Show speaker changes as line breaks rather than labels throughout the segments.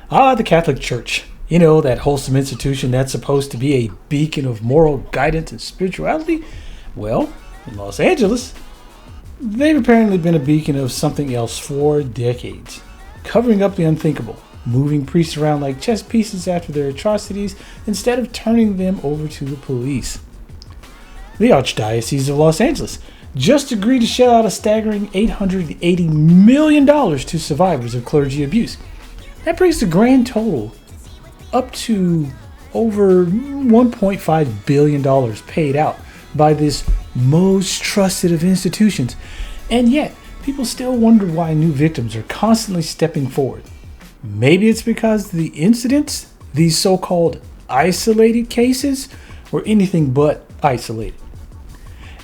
The Catholic Church. That wholesome institution that's supposed to be a beacon of moral guidance and spirituality. Well, in Los Angeles, they've apparently been a beacon of something else for decades. Covering up the unthinkable, moving priests around like chess pieces after their atrocities instead of turning them over to the police. The Archdiocese of Los Angeles just agreed to shell out a staggering $880 million to survivors of clergy abuse. That brings the grand total up to over $1.5 billion paid out by this most trusted of institutions. And yet, people still wonder why new victims are constantly stepping forward. Maybe it's because the incidents, these so-called isolated cases, were anything but isolated.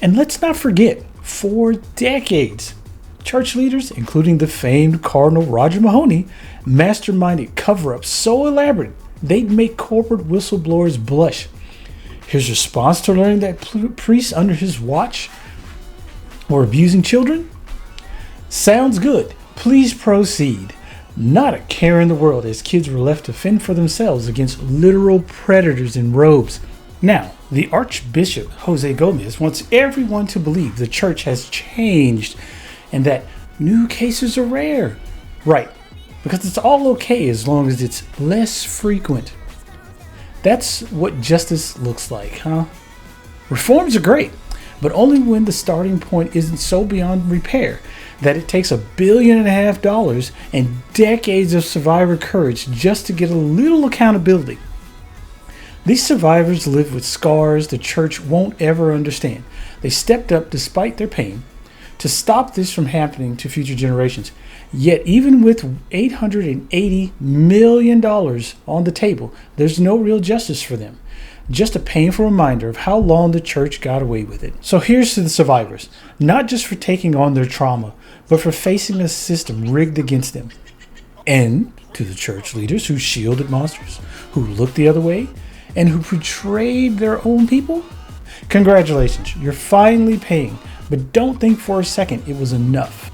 And let's not forget, for decades, church leaders, including the famed Cardinal Roger Mahony, masterminded cover-ups so elaborate they'd make corporate whistleblowers blush. His response to learning that priests under his watch were abusing children? Sounds good. Please proceed. Not a care in the world as kids were left to fend for themselves against literal predators in robes. Now, the Archbishop Jose Gomez wants everyone to believe the church has changed and that new cases are rare. Right, because it's all okay as long as it's less frequent. That's what justice looks like, huh? Reforms are great, but only when the starting point isn't so beyond repair that it takes $1.5 billion and decades of survivor courage just to get a little accountability. These survivors live with scars the church won't ever understand. They stepped up despite their pain to stop this from happening to future generations. Yet even with $880 million on the table, there's no real justice for them. Just a painful reminder of how long the church got away with it. So here's to the survivors, not just for taking on their trauma, but for facing a system rigged against them. And to the church leaders who shielded monsters, who looked the other way, and who betrayed their own people. Congratulations, you're finally paying, but don't think for a second it was enough.